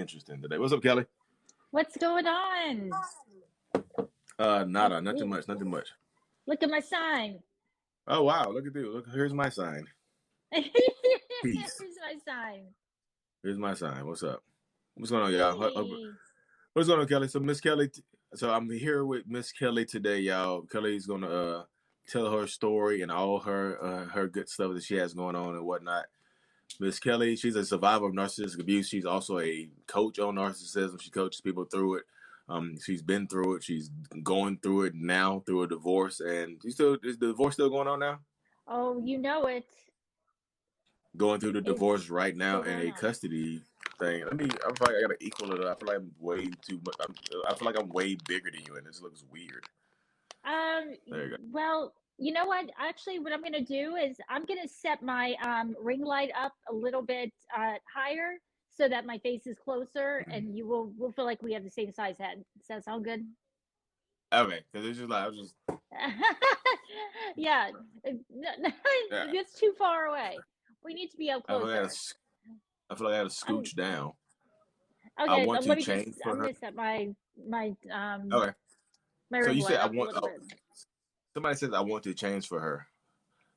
interesting today. What's up, Kelley? What's going on? Nada, nothing much, nothing much. Look at my sign. Oh wow, look at you. Look, here's my sign. Peace. Here's my sign. Here's my sign. What's up? What's going on, y'all? Hey. What's going on, Kelley? So Miss Kelley, so I'm here with Miss Kelley today, y'all. Kelley's gonna tell her story and all her good stuff that she has going on and whatnot. Miss Kelley, she's a survivor of narcissistic abuse. She's also a coach on narcissism. She coaches people through it. She's been through it. She's going through it now through a divorce. And is the divorce still going on now? Oh, you know it. Going through the divorce right now and a custody thing. I feel like I gotta equal it up. I feel like I'm way too much. I feel like I'm way bigger than you, and this looks weird. There you go. Well, you know what? Actually, what I'm going to do is I'm going to set my ring light up a little bit higher so that my face is closer, and we'll feel like we have the same size head. Does that sound good? Okay, because it's just like I was just. Yeah, it's too far away. We need to be up closer. I feel like I had to scooch down. Okay, I want to change for I'm her. going to set my Okay. So you said I want. Somebody says I want to change for her.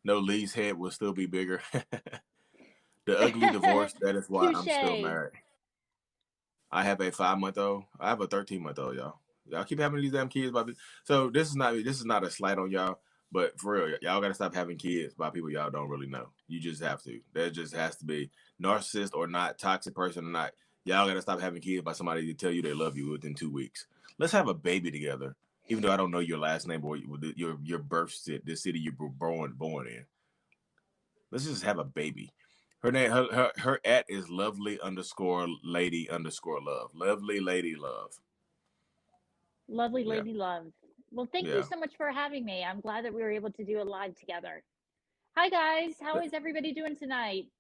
No, Lee's head will still be bigger. The ugly divorce. That is why I'm still married. I have a 5-month-old. I have a 13-month-old, y'all. Y'all keep having these damn kids. So this is not a slight on y'all, but for real, y'all gotta stop having kids by people y'all don't really know. You just have to. That just has to be narcissist or not, toxic person or not. Y'all gotta stop having kids by somebody to tell you they love you within 2 weeks. Let's have a baby together. Even though I don't know your last name or your birth city, the city you were born in. Let's just have a baby. Her name, her @ is lovely_lady_love. Lovely lady love. Lovely lady love. Well, thank you so much for having me. I'm glad that we were able to do a live together. Hi guys, how is everybody doing tonight?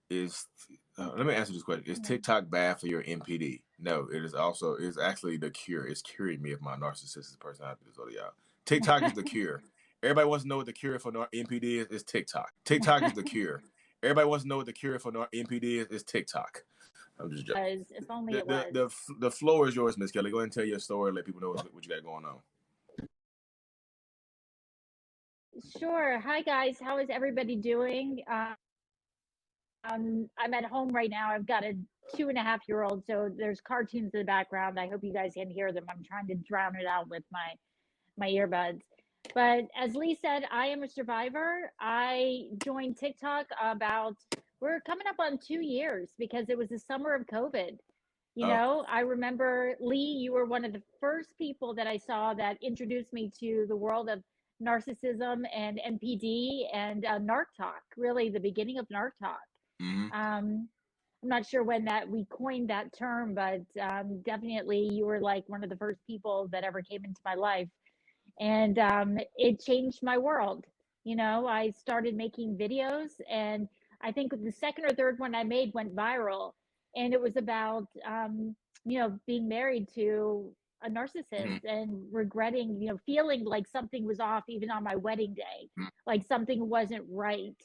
Let me answer this question. Is TikTok bad for your NPD? No, it is also. It's actually the cure. It's curing me of my narcissistic personality disorder, y'all. TikTok is the cure. Everybody wants to know what the cure for NPD is. It's TikTok. TikTok is the cure. Everybody wants to know what the cure for NPD is. It's TikTok. I'm just joking. If only it was. The floor is yours, Miss Kelley. Go ahead and tell your story and let people know what you got going on. Sure. Hi guys, how is everybody doing? I'm at home right now. I've got a 2.5-year-old, so there's cartoons in the background. I hope you guys can hear them. I'm trying to drown it out with my earbuds. But as Lee said, I am a survivor. I joined TikTok we're coming up on 2 years because it was the summer of COVID. You know, I remember, Lee, you were one of the first people that I saw that introduced me to the world of narcissism and NPD and Narc Talk, really the beginning of Narc Talk. I'm not sure when we coined that term, but definitely you were like one of the first people that ever came into my life. And it changed my world. You know, I started making videos, and I think the second or third one I made went viral. And it was about, being married to a narcissist and regretting, feeling like something was off even on my wedding day, like something wasn't right.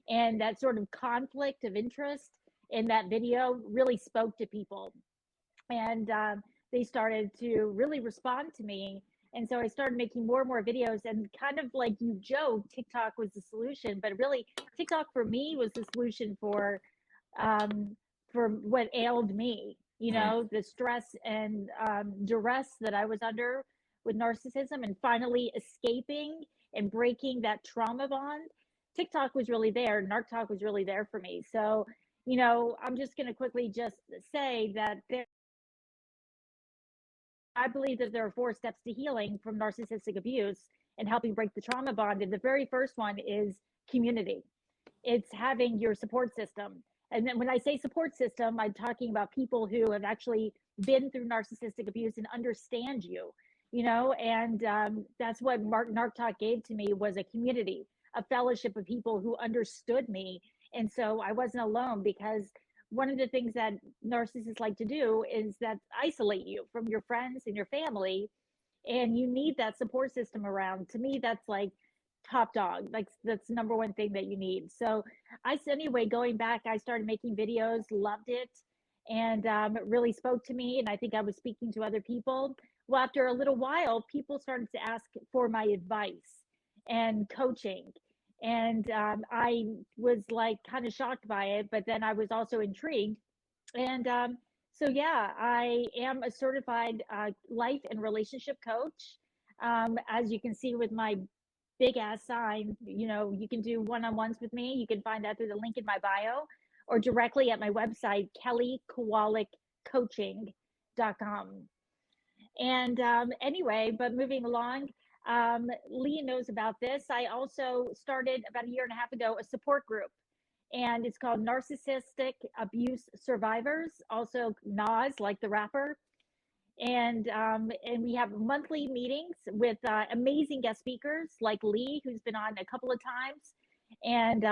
And that sort of conflict of interest in that video really spoke to people. And they started to really respond to me. And so I started making more and more videos, and kind of like you joked, TikTok was the solution, but really TikTok for me was the solution for what ailed me, the stress and duress that I was under with narcissism, and finally escaping and breaking that trauma bond. TikTok was really there. Narc Talk was really there for me. So, I'm just going to quickly just say that I believe that there are 4 steps to healing from narcissistic abuse and helping break the trauma bond. And the very first one is community. It's having your support system. And then when I say support system, I'm talking about people who have actually been through narcissistic abuse and understand you, and that's what Narc Talk gave to me, was a community, a fellowship of people who understood me. And so I wasn't alone, because one of the things that narcissists like to do is that isolate you from your friends and your family, and you need that support system around. To me, that's like top dog. Like, that's the number one thing that you need. So anyway, going back, I started making videos, loved it. and it really spoke to me. And I think I was speaking to other people. Well, after a little while, people started to ask for my advice and coaching. And I was like kind of shocked by it, but then I was also intrigued. And so, yeah, I am a certified life and relationship coach. As you can see with my big ass sign, you can do one-on-ones with me. You can find that through the link in my bio or directly at my website, kellykowalickcoaching.com. And anyway, but moving along, Lee knows about this. I also started about a year and a half ago a support group, and it's called Narcissistic Abuse Survivors, also Nas, like the rapper. And we have monthly meetings with amazing guest speakers like Lee, who's been on a couple of times, and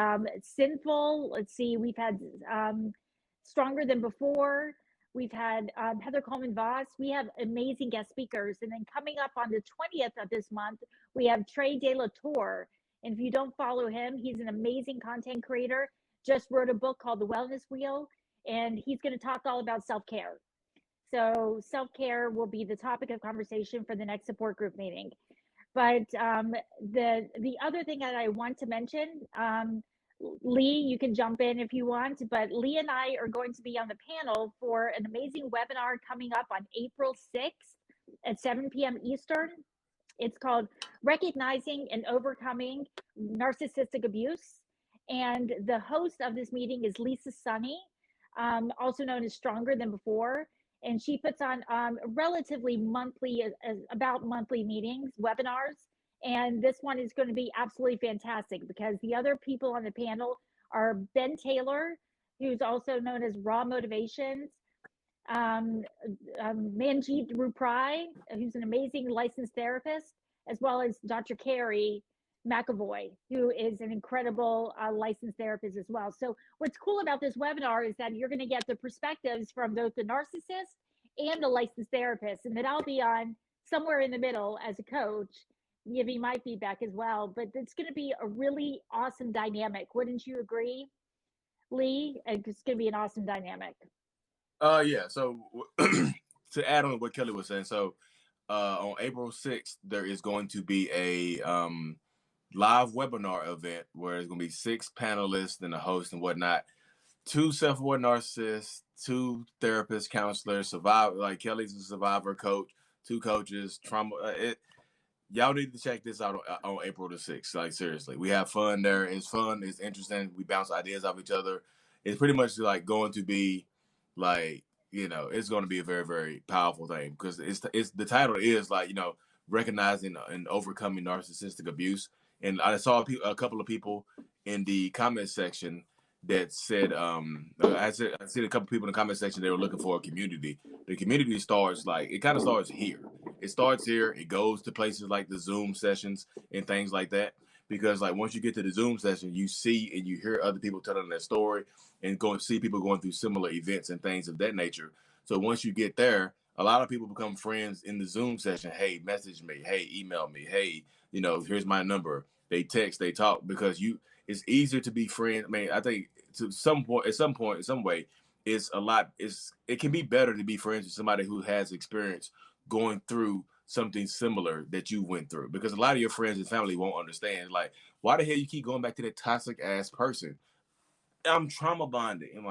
Sinful. Let's see, we've had Stronger Than Before. We've had Heather Coleman Voss. We have amazing guest speakers. And then coming up on the 20th of this month, we have Trey De La Tour. And if you don't follow him, he's an amazing content creator. Just wrote a book called The Wellness Wheel, and he's going to talk all about self-care. So self-care will be the topic of conversation for the next support group meeting. But the other thing that I want to mention, Lee, you can jump in if you want, but Lee and I are going to be on the panel for an amazing webinar coming up on April 6th at 7 p.m. Eastern. It's called Recognizing and Overcoming Narcissistic Abuse. And the host of this meeting is Lisa Sunny, also known as Stronger Than Before. And she puts on relatively monthly, about monthly meetings, webinars. And this one is going to be absolutely fantastic because the other people on the panel are Ben Taylor, who's also known as Raw Motivations, Manjeet Ruprai, who's an amazing licensed therapist, as well as Dr. Carrie McAvoy, who is an incredible licensed therapist as well. So what's cool about this webinar is that you're going to get the perspectives from both the narcissist and the licensed therapist, and that I'll be on somewhere in the middle as a coach, giving my feedback as well. But it's going to be a really awesome dynamic. Wouldn't you agree, Lee? It's going to be an awesome dynamic. Yeah. So to add on to what Kelley was saying, so on April 6th, there is going to be a live webinar event where there's going to be 6 panelists and a host and whatnot. 2 self-aware narcissists, 2 therapists, counselors, survivor, like Kelley's a survivor coach, 2 coaches, trauma. Y'all need to check this out on April the 6th. Like, seriously, we have fun there. It's fun. It's interesting. We bounce ideas off each other. It's pretty much like going to be like, it's going to be a very, very powerful thing because it's the title is like, recognizing and overcoming narcissistic abuse. And I saw a couple of people in the comment section that said, I see a couple people in the comment section, they were looking for a community. The community starts it kind of starts here. It starts here. It goes to places like the Zoom sessions and things like that. Because once you get to the Zoom session, you see and you hear other people telling their story and go and see people going through similar events and things of that nature. So once you get there, a lot of people become friends in the Zoom session. Hey, message me. Hey, email me. Hey, here's my number. They text, they talk because it's easier to be friends. I mean, I think at some point, in some way, it can be better to be friends with somebody who has experience going through something similar that you went through, because a lot of your friends and family won't understand. Like, why the hell you keep going back to that toxic ass person? I'm trauma bonded. And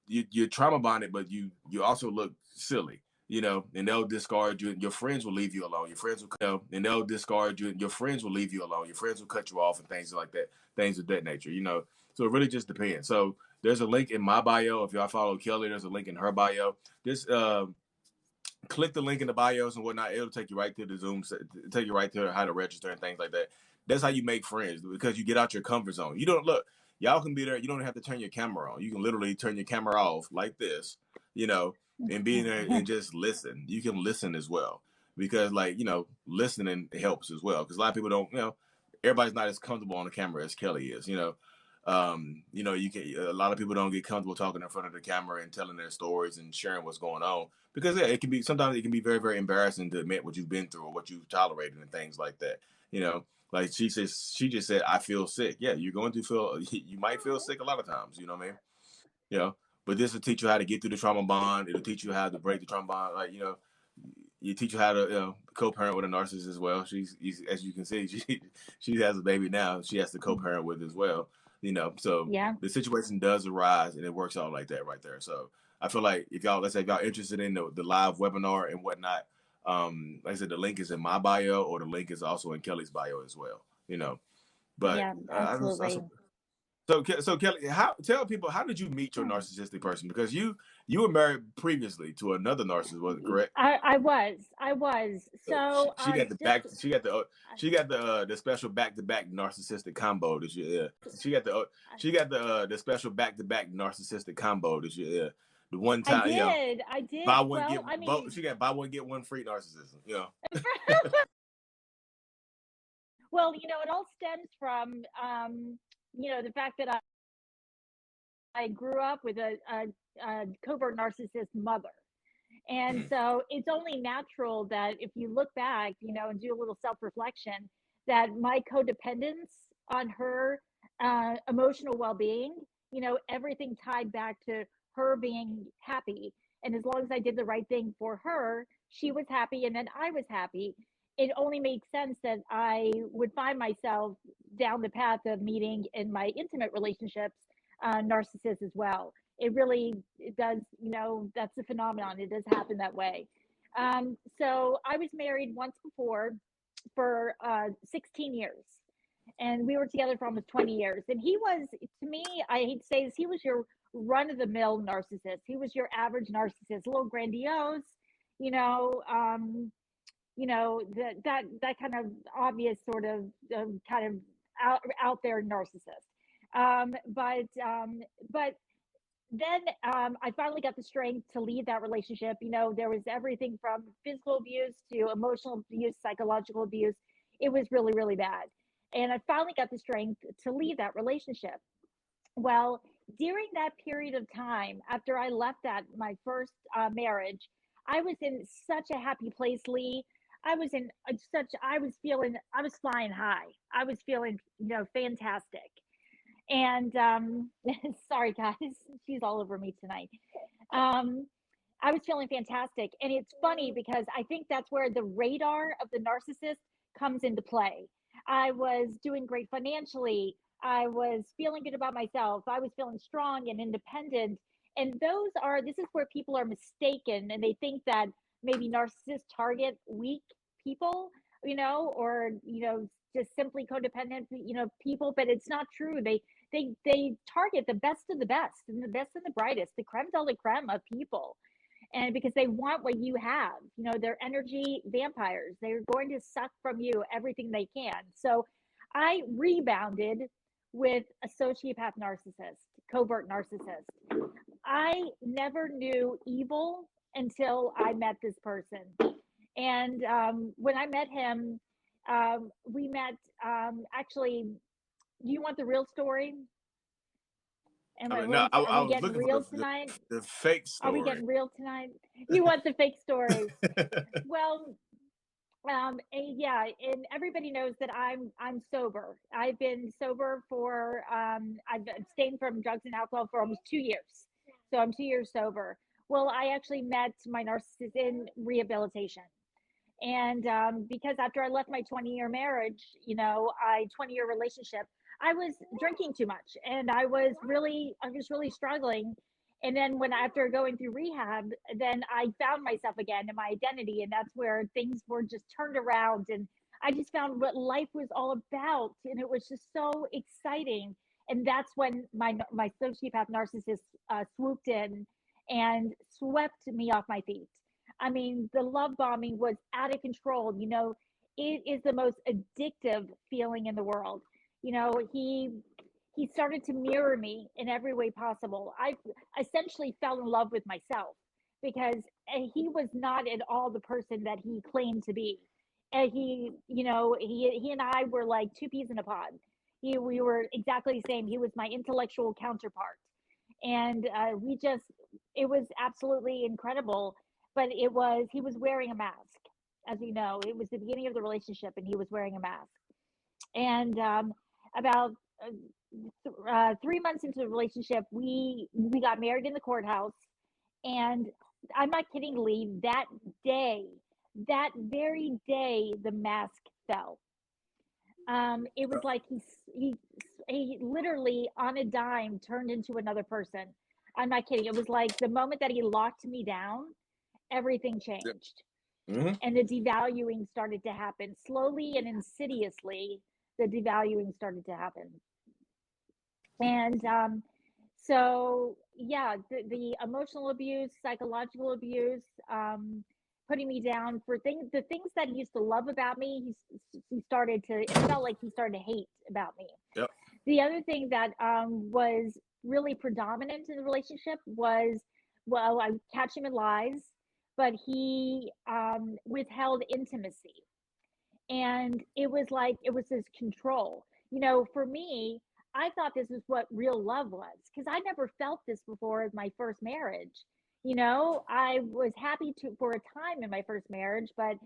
you're trauma bonded, but you also look silly, and they'll discard you. Your friends will leave you alone. Your friends will and they'll discard you. Your friends will leave you alone. Your friends will cut you off and things like that, things of that nature, So it really just depends. So there's a link in my bio. If y'all follow Kelley, there's a link in her bio. This click the link in the bios and whatnot. It'll take you right to the Zoom, take you right to how to register and things like that. That's how you make friends, because you get out your comfort zone. You don't look. Y'all can be there. You don't have to turn your camera on. You can literally turn your camera off like this, and be there and just listen. You can listen as well, because listening helps as well. Because a lot of people don't, everybody's not as comfortable on the camera as Kelley is, you can, a lot of people don't get comfortable talking in front of the camera and telling their stories and sharing what's going on, because sometimes it can be very, very embarrassing to admit what you've been through or what you've tolerated and things like that. Like she just said, I feel sick. Yeah, you're going to feel, you might feel sick a lot of times, you know what I mean? But this will teach you how to get through the trauma bond. It'll teach you how to break the trauma bond. Like, you teach you how to co-parent with a narcissist as well. She's, as you can see, she has a baby now. She has to co-parent with as well. So Yeah. the situation does arise, and it works out like that right there. So I feel like let's say if y'all interested in the live webinar and whatnot, like I said, the link is in my bio, or the link is also in Kelley's bio as well. But Yeah, absolutely. So Kelley, tell people, how did you meet your narcissistic person? Because you were married previously to another narcissist, was it correct? I was. So She got just she got the special back-to-back narcissistic combo this year. Yeah. She got the special back-to-back narcissistic combo this year. Yeah. The one I time, did. I did. buy one Well, get I mean, she got buy one get one free narcissism. well, it all stems from the fact that I grew up with a covert narcissist mother. And so it's only natural that if you look back, and do a little self reflection, that my codependence on her emotional well being, everything tied back to her being happy. And as long as I did the right thing for her, she was happy and then I was happy. It only makes sense that I would find myself down the path of meeting in my intimate relationships narcissists as well. It does, that's a phenomenon. It does happen that way. So I was married once before for 16 years, and we were together for almost 20 years. And he was, to me, I hate to say this, he was your run of the mill narcissist. He was your average narcissist, a little grandiose, you know, that kind of obvious sort of kind of out there narcissist. But then I finally got the strength to leave that relationship. There was everything from physical abuse to emotional abuse, psychological abuse. It was really, really bad. And I finally got the strength to leave that relationship. Well, during that period of time, after I left my first marriage, I was in such a happy place, Lee. I was flying high. I was feeling, fantastic. And sorry, guys, she's all over me tonight. Um, I was feeling fantastic. And it's funny because I think that's where the radar of the narcissist comes into play. I was doing great financially. I was feeling good about myself. I was feeling strong and independent. And this is where people are mistaken and they think that maybe narcissists target weak people, or, just simply codependent, people, but it's not true. They target the best of the best and the best and the brightest, the creme de la creme of people, and because they want what you have, they're energy vampires. They're going to suck from you everything they can. So I rebounded with a sociopath narcissist, covert narcissist. I never knew evil until I met this person. And when I met him, we met actually. Do you want the real story? No, I Are we was getting looking real for tonight? the fake Are we story. getting real tonight? You want the fake story? Well, yeah, and everybody knows that I'm sober. I've been sober for I've abstained from drugs and alcohol for almost 2 years. So I'm 2 years sober. Well, I actually met my narcissist in rehabilitation. And because after I left my 20-year marriage, 20-year relationship, I was drinking too much and I was really struggling. And then after going through rehab, then I found myself again in my identity. And that's where things were just turned around. And I just found what life was all about. And it was just so exciting. And that's when my sociopath narcissist swooped in and swept me off my feet. I mean, the love bombing was out of control. It is the most addictive feeling in the world. He started to mirror me in every way possible. I essentially fell in love with myself because he was not at all the person that he claimed to be. And he and I were like two peas in a pod. We were exactly the same. He was my intellectual counterpart, and it was absolutely incredible. But he was wearing a mask. As you know, it was the beginning of the relationship and he was wearing a mask. And about 3 months into the relationship, we got married in the courthouse, and I'm not kidding, Lee. That very day, the mask fell. It was like he literally on a dime turned into another person. I'm not kidding. It was like the moment that he locked me down, everything changed. Mm-hmm. And the devaluing started to happen slowly and insidiously. The devaluing started to happen. And so, yeah, the emotional abuse, psychological abuse, putting me down for the things that he used to love about me, he started to, it felt like he started to hate about me. Yep. The other thing that was really predominant in the relationship was, well, I would catch him in lies, but he withheld intimacy. And it was like, it was his control. For me, I thought this is what real love was, because I never felt this before as my first marriage. I was happy for a time in my first marriage, but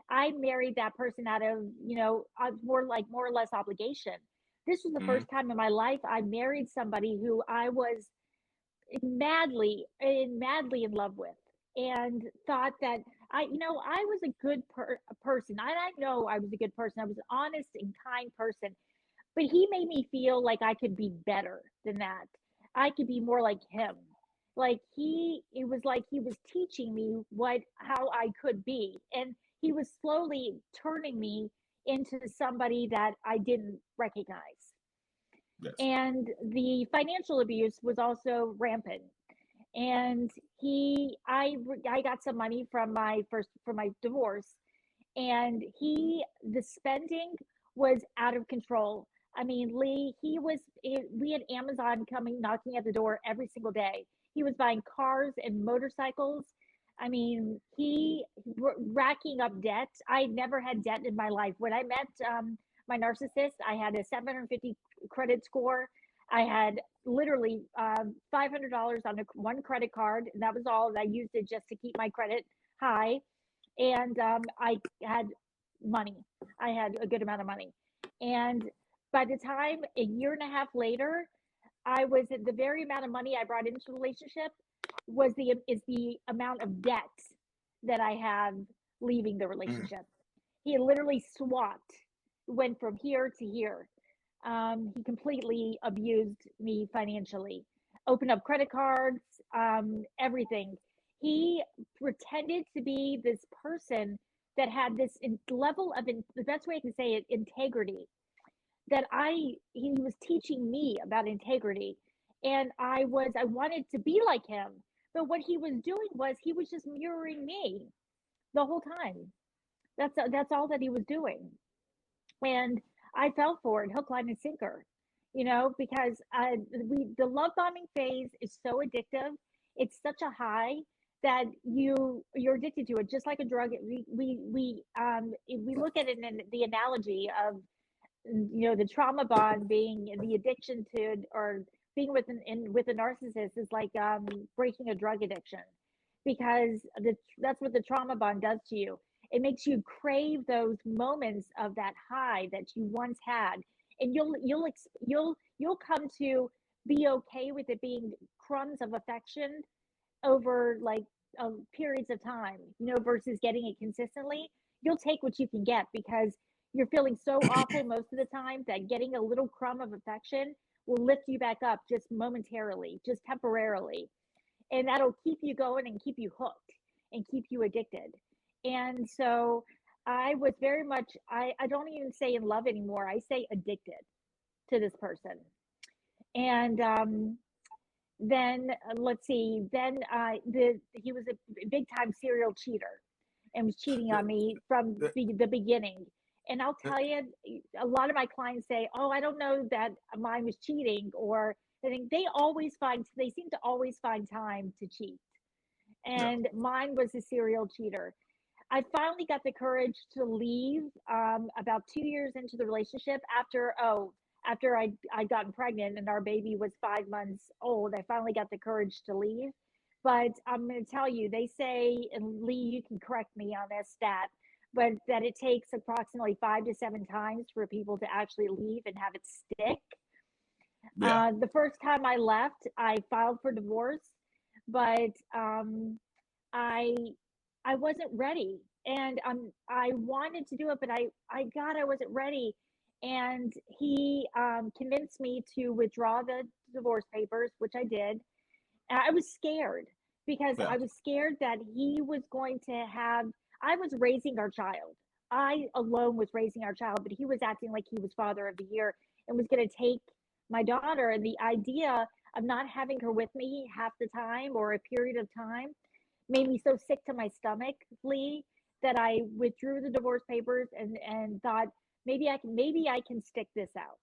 I married that person out of, more or less obligation. This was the Mm-hmm. first time in my life I married somebody who I was madly in love with, and thought that I was a good person. I know I was a good person. I was an honest and kind person, but he made me feel like I could be better than that. I could be more like him. It was like he was teaching me how I could be. And he was slowly turning me into somebody that I didn't recognize. Yes. And the financial abuse was also rampant. And I got some money from my divorce, and the spending was out of control. I mean, Lee, we had Amazon coming knocking at the door every single day. He was buying cars and motorcycles. I mean, racking up debt. I never had debt in my life. When I met my narcissist, I had a 750 credit score. I had literally $500 on one credit card, and that was all. I used it just to keep my credit high. And I had money. I had a good amount of money. And by the time a year and a half later, I was at the very amount of money I brought into the relationship is the amount of debt that I have leaving the relationship. He literally swapped, went from here to here. He completely abused me financially, opened up credit cards, everything. He pretended to be this person that had this level of, the best way I can say it, integrity, that he was teaching me about integrity. And I wanted to be like him. But what he was doing was he was just mirroring me the whole time. That's all that he was doing. And I fell for it, hook, line, and sinker, because the love bombing phase is so addictive. It's such a high that you're addicted to it, just like a drug. We look at it in the analogy of, the trauma bond being the addiction to, or being with a narcissist is like breaking a drug addiction, because that's what the trauma bond does to you. It makes you crave those moments of that high that you once had, and you'll come to be okay with it being crumbs of affection over like periods of time, versus getting it consistently. You'll take what you can get, because you're feeling so awful most of the time that getting a little crumb of affection will lift you back up just momentarily, just temporarily. And that'll keep you going and keep you hooked and keep you addicted. And so I was very much, I don't even say in love anymore. I say addicted to this person. And then let's see, then he was a big time serial cheater and was cheating on me from the beginning. And I'll tell you, a lot of my clients say, "Oh, I don't know that mine was cheating," or they seem to always find time to cheat. And mine was a serial cheater. I finally got the courage to leave about 2 years into the relationship after I'd gotten pregnant and our baby was 5 months old. I finally got the courage to leave. But I'm going to tell you, they say, and Lee, you can correct me on this stat, but that it takes approximately 5 to 7 times for people to actually leave and have it stick. Yeah. The first time I left, I filed for divorce, but I I wasn't ready, and I wanted to do it, but I wasn't ready, and he convinced me to withdraw the divorce papers, which I did. I was scared because Yeah. I was scared that he was going to have. I was raising our child. I alone was raising our child, but he was acting like he was father of the year and was going to take my daughter. And the idea of not having her with me half the time or a period of time made me so sick to my stomach, Lee, that I withdrew the divorce papers and thought maybe I can stick this out.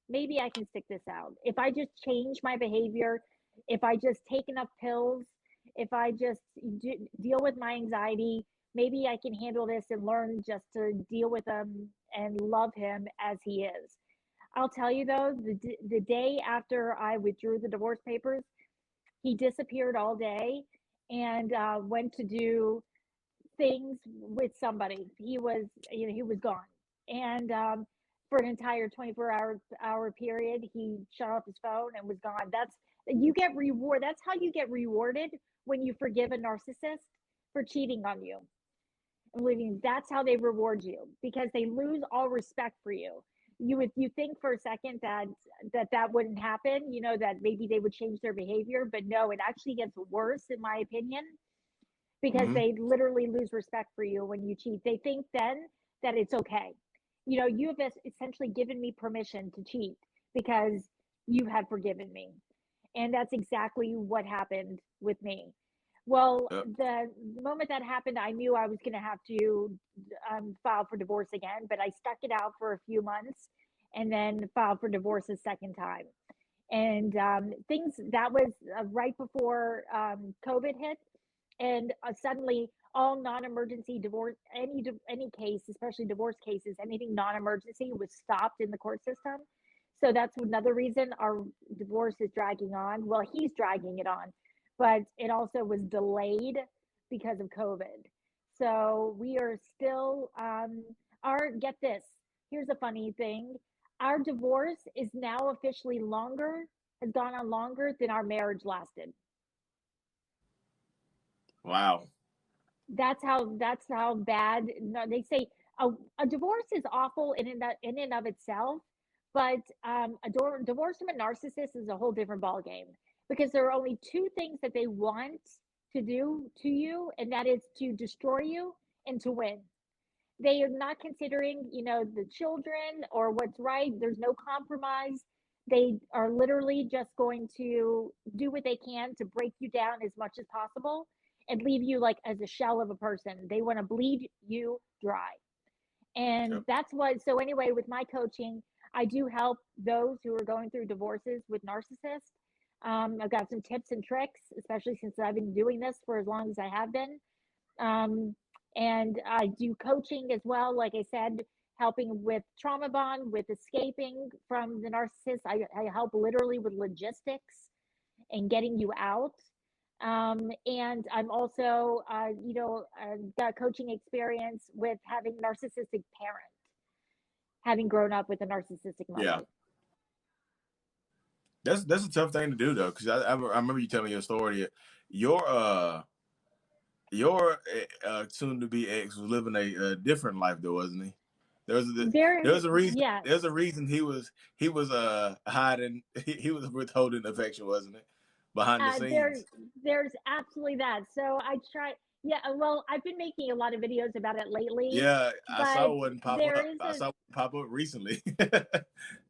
Maybe I can stick this out. If I just change my behavior, if I just take enough pills, if I just deal with my anxiety, maybe I can handle this and learn just to deal with him and love him as he is. I'll tell you though, the day after I withdrew the divorce papers, he disappeared all day and went to do things with somebody. He was gone, and for an entire 24-hour period, he shut off his phone and was gone. You get reward. That's how you get rewarded when you forgive a narcissist for cheating on you. And believing that's how they reward you because they lose all respect for you. You think for a second that wouldn't happen, that maybe they would change their behavior, but no, it actually gets worse in my opinion because Mm-hmm. they literally lose respect for you when you cheat. They think then that it's okay. You have essentially given me permission to cheat because you have forgiven me. And that's exactly what happened with me. Well, Yep. the moment that happened, I knew I was going to have to file for divorce again, but I stuck it out for a few months and then filed for divorce a second time. And things that was right before COVID hit, and suddenly all non-emergency divorce, any case, especially divorce cases, anything non-emergency was stopped in the court system. So that's another reason our divorce is dragging on. Well, he's dragging it on, but it also was delayed because of COVID. So we are still our get this. Here's a funny thing. Our divorce is now officially longer, has gone on longer than our marriage lasted. Wow. That's how bad. No, they say a divorce is awful in and of itself, but divorce from a narcissist is a whole different ball game because there are only two things that they want to do to you, and that is to destroy you and to win. They are not considering, the children or what's right. There's no compromise. They are literally just going to do what they can to break you down as much as possible and leave you like as a shell of a person. They want to bleed you dry. And Yep. that's what, so anyway, with my coaching, I do help those who are going through divorces with narcissists. I've got some tips and tricks, especially since I've been doing this for as long as I have been. Um, and I do coaching as well, like I said, helping with trauma bond, with escaping from the narcissist. I help literally with logistics and getting you out. And I'm also, got coaching experience with having narcissistic parent, having grown up with a narcissistic Yeah. mother. That's a tough thing to do though, because I remember you telling your story. Your soon to be ex was living a different life though, wasn't he? There Very, was a reason. yes. There's a reason he was hiding. He was withholding affection, wasn't it? Behind the There, scenes. there's absolutely that. So I try. Yeah, well, I've been making a lot of videos about it lately, Yeah, I saw but one pop there up. is I a. saw one pop up recently.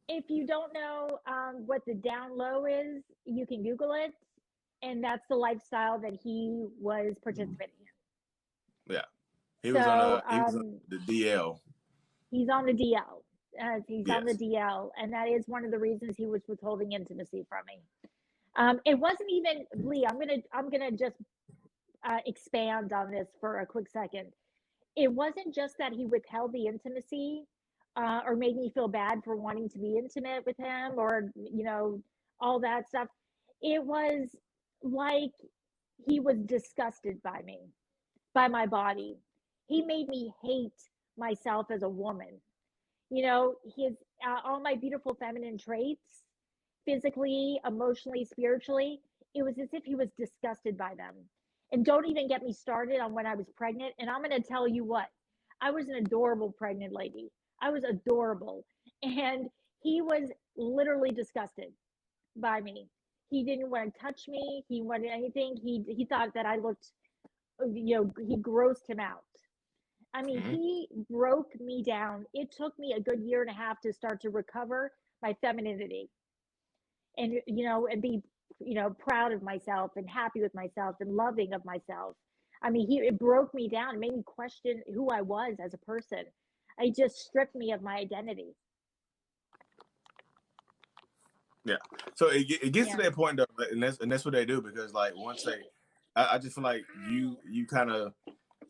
If you don't know what the down low is, you can Google it, and that's the lifestyle that he was participating Yeah, in. So he was on the DL. he's on the DL. He's on the Yes. DL, and that is one of the reasons he was withholding intimacy from me. It wasn't even Lee. I'm gonna just expand on this for a quick second. It wasn't just that he withheld the intimacy or made me feel bad for wanting to be intimate with him or all that stuff. It was like he was disgusted by me, by my body. He made me hate myself as a woman. His all my beautiful feminine traits, physically, emotionally, spiritually, it was as if he was disgusted by them. And don't even get me started on when I was pregnant. And I'm going to tell you what, I was an adorable pregnant lady. I was adorable. And he was literally disgusted by me. He didn't want to touch me. He wanted anything. He thought that I looked, he grossed him out. I mean, he broke me down. It took me a good year and a half to start to recover my femininity and, and be, proud of myself and happy with myself and loving of myself. I mean, it broke me down. It made me question who I was as a person. It just stripped me of my identity. Yeah. So it gets to that point though, and that's what they do, because like once I just feel like you kind of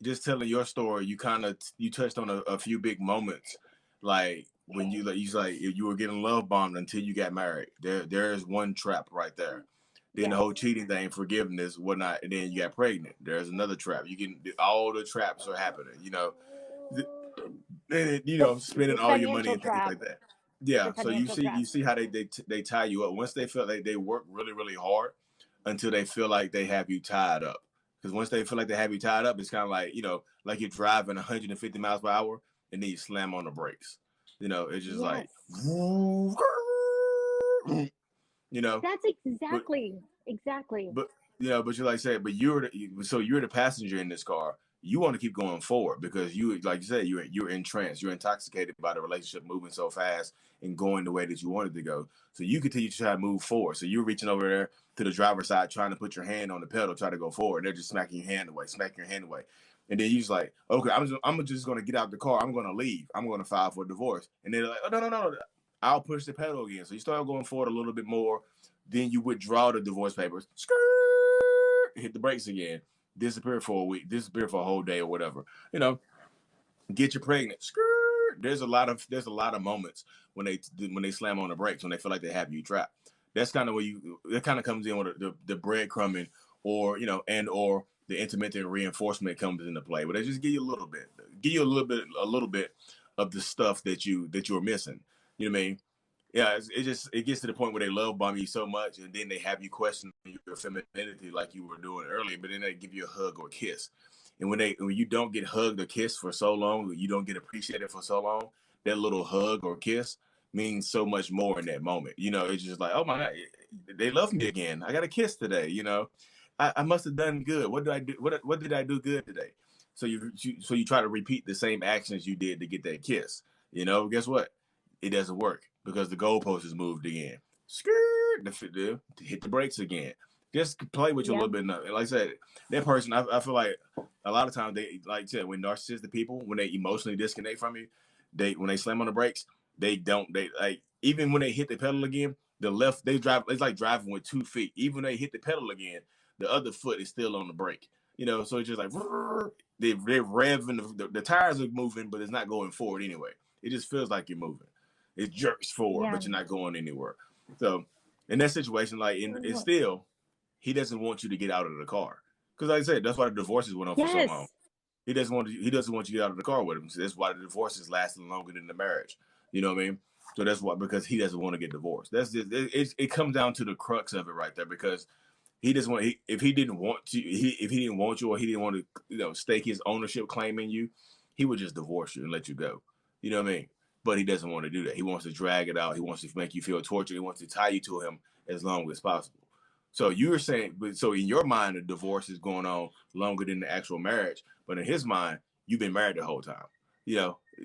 just telling your story, you touched on a few big moments, like when you were getting love bombed until you got married. There is one trap right there. Then the whole cheating thing, forgiveness, whatnot, and then you got pregnant. There's another trap. All the traps are happening. Spending all your money and things like that. Yeah, so you see how they tie you up. Once they feel like they work really, really hard until they feel like they have you tied up. Because once they feel like they have you tied up, it's kind of like, like you're driving 150 miles per hour and then you slam on the brakes. It's just like, That's exactly. But but you like say, but you're the passenger in this car. You want to keep going forward because you, like you said, you're entranced, you're intoxicated by the relationship moving so fast and going the way that you wanted to go. So you continue to try to move forward. So you're reaching over there to the driver's side, trying to put your hand on the pedal, try to go forward. They're just smacking your hand away. And then you're just like, okay, I'm just going to get out the car. I'm going to leave. I'm going to file for a divorce. And they're like, oh, no. I'll push the pedal again. So you start going forward a little bit more. Then you withdraw the divorce papers. Hit the brakes again. Disappear for a week. Disappear for a whole day or whatever. Get you pregnant. There's a lot of moments when they slam on the brakes, when they feel like they have you trapped. That's kind of where it kind of comes in with the breadcrumbing, or or the intermittent reinforcement comes into play. But they just give you a little bit of the stuff that you're missing. You know what I mean? Yeah, it gets to the point where they love bomb you so much, and then they have you question your femininity like you were doing earlier. But then they give you a hug or a kiss, and when you don't get hugged or kissed for so long, you don't get appreciated for so long, that little hug or kiss means so much more in that moment. It's just like, oh my God, they love me again. I got a kiss today. I must have done good. What did I do? What did I do good today? So you try to repeat the same actions you did to get that kiss. Guess what? It doesn't work because the goalpost is moved again. To hit the brakes again. Just play with you a little bit. Like I said, that person, I feel like a lot of times they, like I said, when narcissistic people, when they emotionally disconnect from you, when they slam on the brakes, they like, even when they hit the pedal again, they drive, it's like driving with 2 feet. Even when they hit the pedal again, the other foot is still on the brake. So it's just like, they're revving, the tires are moving, but it's not going forward anyway. It just feels like you're moving. It jerks forward, but you're not going anywhere. So in that situation, like, and still, he doesn't want you to get out of the car. Because like I said, that's why the divorces went on for so long. He doesn't want you to get out of the car with him. So that's why the divorce is lasting longer than the marriage. You know what I mean? So that's why, because he doesn't want to get divorced. That's just, it comes down to the crux of it right there, because he doesn't want, if he didn't want you, or he didn't want to, stake his ownership claim in you, he would just divorce you and let you go. You know what I mean? But he doesn't want to do that. He wants to drag it out. He wants to make you feel tortured. He wants to tie you to him as long as possible. So you're saying, so in your mind, the divorce is going on longer than the actual marriage. But in his mind, you've been married the whole time.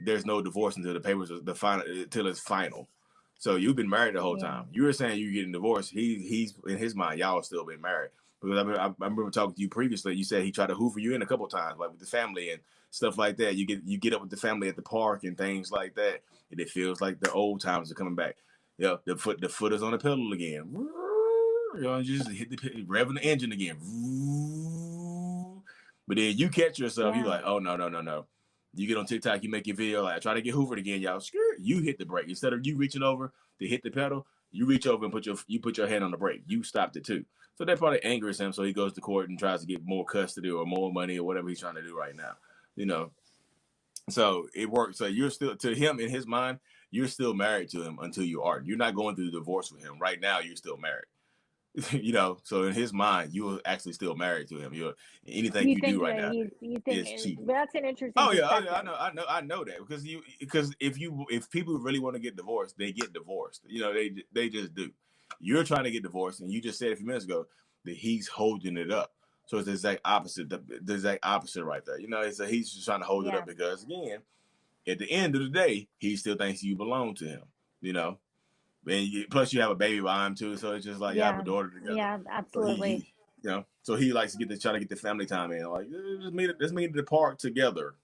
There's no divorce until the papers are until it's final. So you've been married the whole time. You were saying you're getting divorced. He's in his mind, y'all still been married. Because I remember talking to you previously. You said he tried to hoover you in a couple of times, like with the family and stuff like that. You get up with the family at the park and things like that, and it feels like the old times are coming back. The foot is on the pedal again. Just hit revving the engine again. But then you catch yourself. You're like, oh no. You get on TikTok, you make your video like, try to get hoovered again, y'all. You hit the brake instead of you reaching over to hit the pedal. You reach over and put your hand on the brake. You stopped it too. So that probably angers him. So he goes to court and tries to get more custody or more money or whatever he's trying to do right now. So it works. So you're still, to him, in his mind, you're still married to him until you aren't. You're not going through the divorce with him. Right now, you're still married. So in his mind, you are actually still married to him. Anything you do right now you think is cheating. that's an interesting perspective. I know that because if people really want to get divorced, they get divorced. They just do. You're trying to get divorced, and you just said a few minutes ago that he's holding it up. So it's the exact opposite. The exact opposite right there. He's just trying to hold it up because again, at the end of the day, he still thinks you belong to him. And plus you have a baby by him too, so it's just like you have a daughter together. Yeah, absolutely. So he likes to try to get the family time in. Like let's meet at the park together,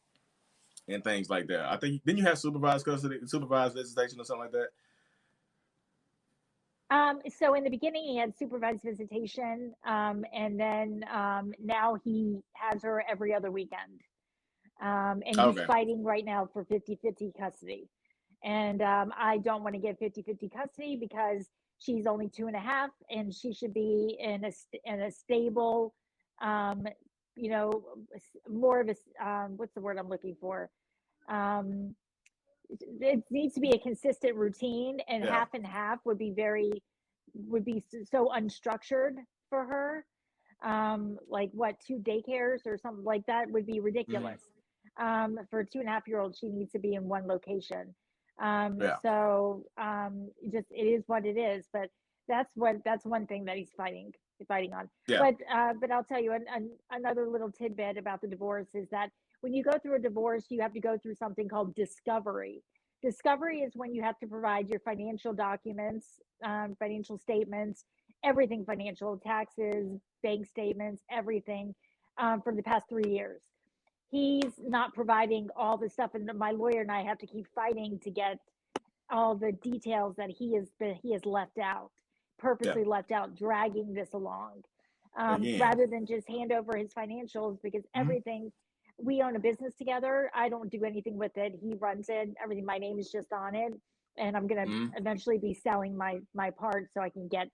and things like that. I think didn't you have supervised custody, supervised visitation, or something like that? So in the beginning he had supervised visitation, and then now he has her every other weekend. And he's fighting right now for 50-50 custody. And I don't want to get 50-50 custody because she's only 2.5 and she should be in a stable, more of a, what's the word I'm looking for? It needs to be a consistent routine, and half and half would be so unstructured for her. Like 2 daycares or something like that would be ridiculous. For a 2.5-year-old, she needs to be in one location. So just it is what it is. But that's one thing that he's fighting on. But I'll tell you another little tidbit about the divorce is that when you go through a divorce, you have to go through something called discovery. Discovery is when you have to provide your financial documents, financial statements, everything financial, taxes, bank statements, everything from the past 3 years. He's not providing all the stuff, and my lawyer and I have to keep fighting to get all the details that he has left out, purposely left out, dragging this along, rather than just hand over his financials, because everything, we own a business together. I don't do anything with it. He runs it. Everything. My name is just on it, and I'm going to eventually be selling my part so I can get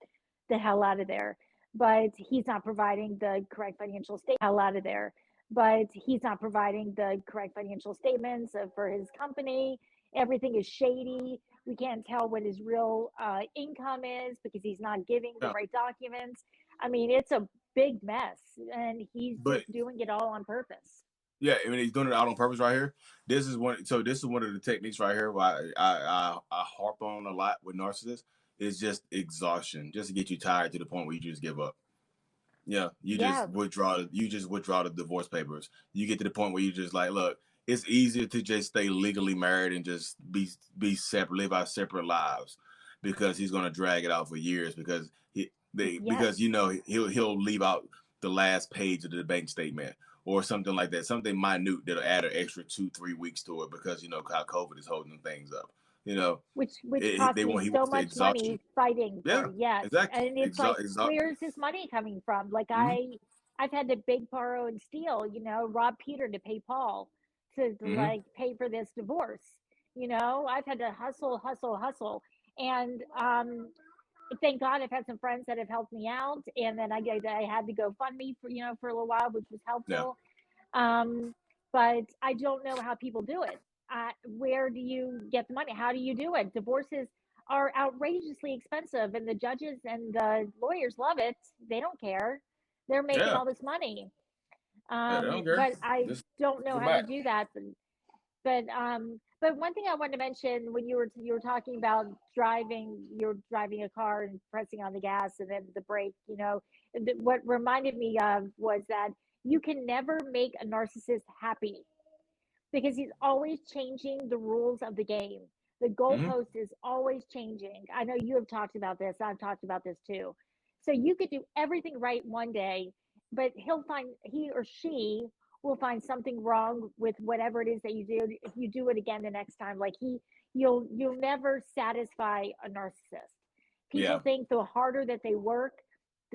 the hell out of there. But he's not providing the correct financial statements. Hell out of there. But he's not providing the correct financial statements for his company. Everything is shady. We can't tell what his real income is because he's not giving the right documents. I mean, it's a big mess, and he's just doing it all on purpose. Yeah, I mean, he's doing it out on purpose right here. This is one of the techniques right here why I harp on a lot with narcissists is just exhaustion, just to get you tired to the point where you just give up. Yeah, you just withdraw the divorce papers. You get to the point where you just like, look, it's easier to just stay legally married and just be separate, live our separate lives, because he's gonna drag it out for years because because he'll leave out the last page of the bank statement or something like that, something minute that'll add an extra 2-3 weeks to it because how COVID is holding things up. Which costs me so much money fighting for. Exactly. And it's where's this money coming from? Like I've had to beg, borrow, and steal, rob Peter to pay Paul to like pay for this divorce. I've had to hustle, and thank God I've had some friends that have helped me out, and then I had to go fund me for a little while, which was helpful. But I don't know how people do it. Where do you get the money? How do you do it? Divorces are outrageously expensive, and the judges and the lawyers love it. They don't care. They're making all this money. But I don't know how to do that. But one thing I wanted to mention, when you were talking about you're driving a car and pressing on the gas and then the brake, what reminded me of was that you can never make a narcissist happy, because he's always changing the rules of the game. The goalpost is always changing. I know you have talked about this. I've talked about this too. So you could do everything right one day, but he or she will find something wrong with whatever it is that you do. If you do it again the next time, like you'll never satisfy a narcissist. People think the harder that they work,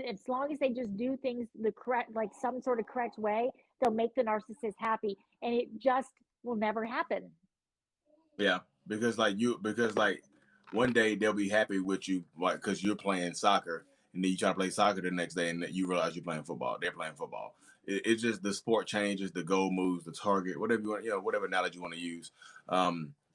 as long as they just do things the correct, like some sort of correct way, they'll make the narcissist happy, and it just will never happen. Yeah, because one day they'll be happy with you, like, because you're playing soccer, and then you try to play soccer the next day, and you realize you're playing football. They're playing football. It's just the sport changes, the goal moves, the target, whatever you want, whatever analogy you want to use.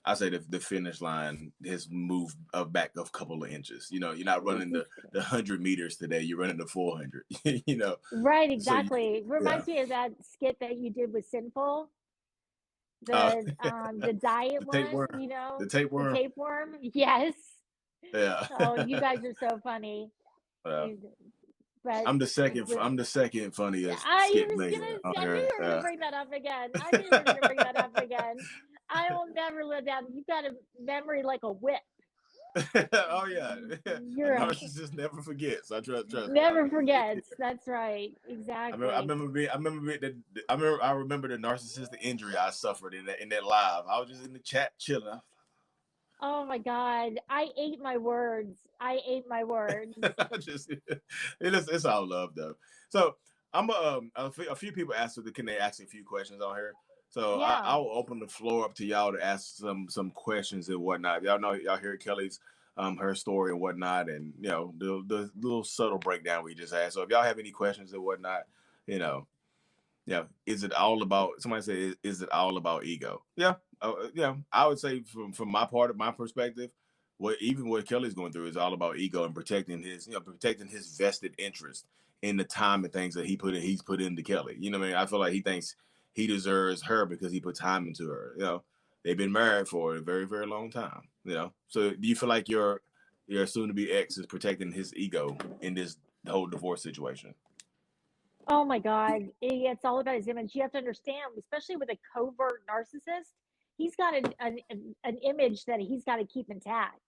I say the finish line has moved back a couple of inches. You know, you're not running the 100 meters today. You're running the 400. You know, Right, so exactly. yeah. Reminds me of that skit that you did with Sinful, Uh, the diet the one, tapeworm, you know, the the tapeworm. tapeworm. Yes. Yeah. Oh, you guys are so funny. Yeah. But I'm the second. with, I'm the second funniest I skit was maker on gonna, I knew here. you were gonna bring that up again. I knew you were gonna bring that up again. I will never live down. You got a memory like a whip. Oh yeah, a You're narcissist never forgets. I trust me. never forgets. That's right. Exactly. I remember the narcissistic injury I suffered in that live. I was just in the chat chilling. Oh my God. I ate my words. I ate my words. It's all love though. So I'm a few people asked can they ask a few questions on here. So Yeah. I'll open the floor up to y'all to ask some questions and whatnot. Y'all know y'all hear Kelley's her story and whatnot, and you know the little subtle breakdown we just had. So if y'all have any questions and whatnot, you know, yeah, is it all about? Somebody say, is it all about ego? Yeah, yeah. I would say from my part of my perspective, what Kelley's going through is all about ego and protecting his vested interest in the time and things that he's put into Kelley. You know what I mean? I feel like he thinks he deserves her because he put time into her. You know, they've been married for a very very long time. You know, so do you feel like your soon to be ex is protecting his ego in this whole divorce situation? Oh my God. It's all about his image. You have to understand, especially with a covert narcissist, he's got an image that he's got to keep intact.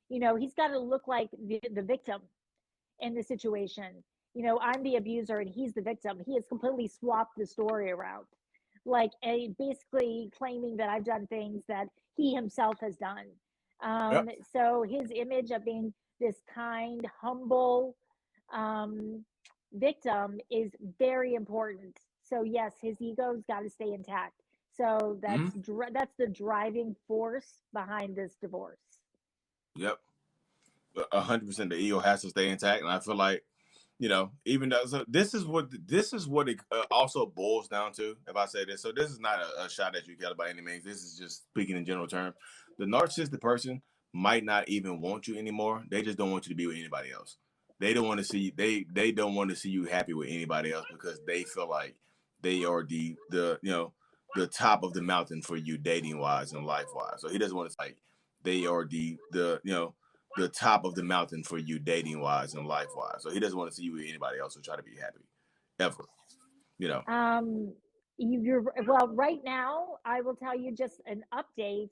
You know, he's got to look like the victim in the situation. You know, I'm the abuser and he's the victim. He has completely swapped the story around, like basically claiming that I've done things that he himself has done. Yep. So his image of being this kind, humble, um, victim is very important. So yes, his ego's got to stay intact. So Mm-hmm. that's the driving force behind this divorce. Yep. 100%. The ego has to stay intact, and I feel like even though this is what it also boils down to. If I say this, so this is not a shot at you, Kelley, by any means. This is just speaking in general terms. The narcissistic person might not even want you anymore. They just don't want you to be with anybody else. They don't want to see they don't want to see you happy with anybody else because they feel like they are the top of the mountain for you dating wise and life wise. So he doesn't want to like they are the top of the mountain for you dating wise and life wise. So he doesn't want to see you with anybody else or try to be happy ever. You know. You're well, right now I will tell you just an update.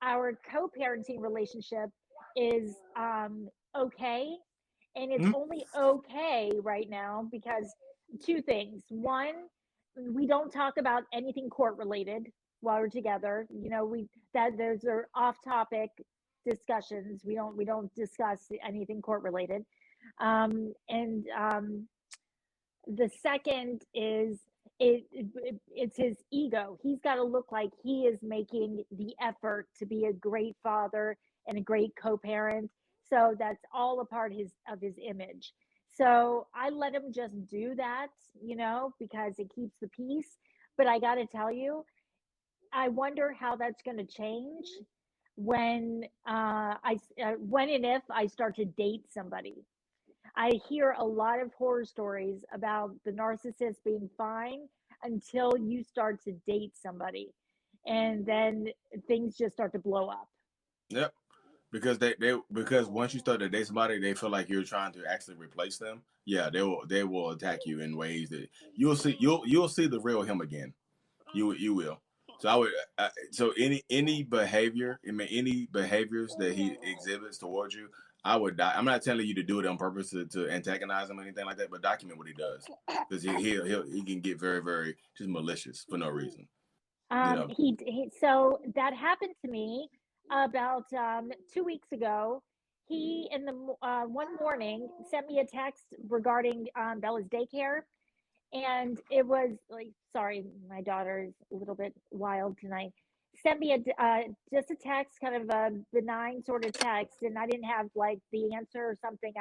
Our co-parenting relationship is okay, and it's Mm-hmm. only okay right now because two things. One, we don't talk about anything court related while we're together. You know, we that those are off topic discussions. We don't discuss anything court related. And The second is it's his ego. He's got to look like he is making the effort to be a great father and a great co-parent. So that's all a part of his image. So I let him just do that, you know, because it keeps the peace. But I got to tell you, I wonder how that's going to change when when and if I start to date somebody. I hear a lot of horror stories about the narcissist being fine until you start to date somebody. And then things just start to blow up. Yep. Because because once you start to date somebody, they feel like you're trying to actually replace them. Yeah, they will attack you in ways that you'll see the real him again. You will. So so any behavior, I mean any behaviors that he exhibits towards you, I would die. I'm not telling you to do it on purpose to antagonize him or anything like that, but document what he does because he can get very very just malicious for no reason. You know. So that happened to me about 2 weeks ago. He in the one morning sent me a text regarding Bella's daycare, and it was like, sorry, my daughter is a little bit wild tonight. Sent me just a text, kind of a benign sort of text, and I didn't have like the answer or something.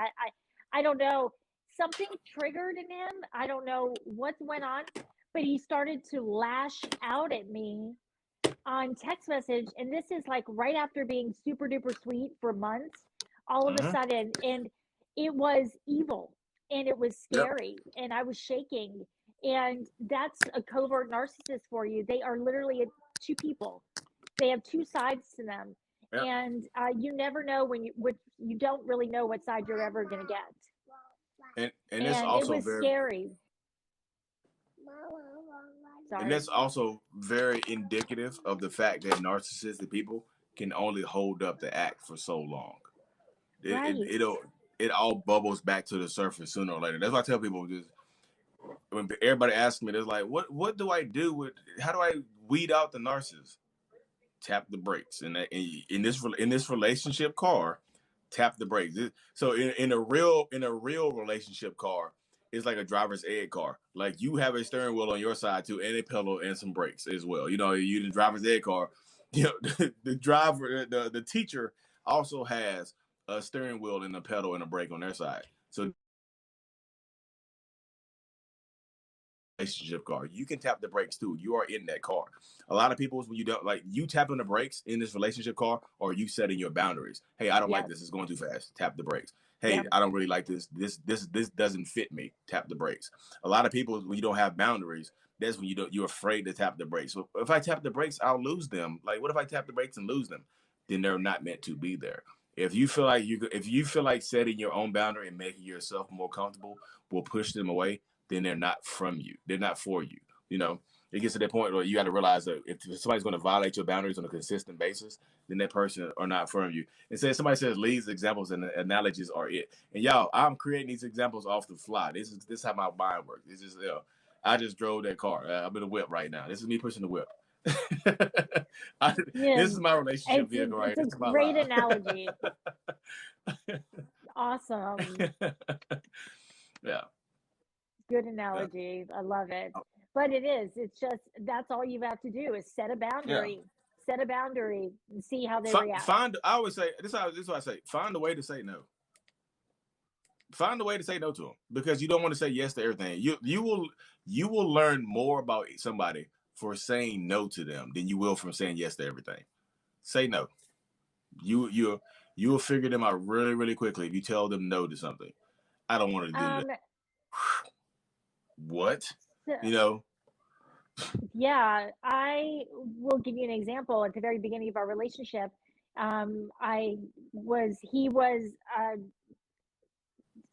I don't know. Something triggered in him. I don't know what went on, but he started to lash out at me on text message, and this is like right after being super duper sweet for months, all of a Mm-hmm. sudden, and it was evil and it was Yep. scary and I was shaking. And that's a covert narcissist for you. They are literally two people. They have two sides to them, Yep. and you never know you don't really know what side you're ever going to get. And it's And it also was very scary. and Sorry. that's also very indicative of the fact that narcissistic people can only hold up the act for so long. It, it Right. it'll it all bubbles back to the surface sooner or later. That's why I tell people, just when everybody asks me, they're like, what do I do with, how do I weed out the narcissist? Tap the brakes. And in this relationship car, tap the brakes. So in a real relationship car, it's like a driver's ed car. Like you have a steering wheel on your side too, and a pedal and some brakes as well. You know, you the driver's ed car. You know, the driver, the teacher also has a steering wheel and a pedal and a brake on their side. So relationship car, you can tap the brakes too. You are in that car. A lot of people, when you don't, like, you tapping the brakes in this relationship car, or you setting your boundaries. Hey, I don't like Yep. this. It's going too fast. Tap the brakes. Hey, Yep. I don't really like this. This doesn't fit me. Tap the brakes. A lot of people, when you don't have boundaries, that's when you're afraid to tap the brakes. So if I tap the brakes, I'll lose them. Like, what if I tap the brakes and lose them? Then they're not meant to be there. If you feel like setting your own boundary and making yourself more comfortable will push them away, then they're not from you. They're not for you. You know, it gets to that point where you got to realize that if somebody's going to violate your boundaries on a consistent basis, then that person are not from you. And say somebody says Lee's examples and analogies are it. And y'all, I'm creating these examples off the fly. This is how my mind works. It's just, I just drove that car. I'm in a whip right now. This is me pushing the whip. Yeah, This is my relationship vehicle, right? it's a This is my great life. analogy. Awesome. Yeah. Good Yeah. analogy. I love it. But it is. It's just that's all you have to do is set a Yeah. boundary. Set a boundary and see how they react. Find. I always say this. Is what I say. Find a way to say no. Find a way to say no to them, because you don't want to say yes to everything. You will learn more about somebody for saying no to them than you will from saying yes to everything. Say no. You will figure them out really really quickly if you tell them no to something. I don't want to do that. Um, What? so, You know? yeah, I will give you an example. At the very beginning of our relationship, he was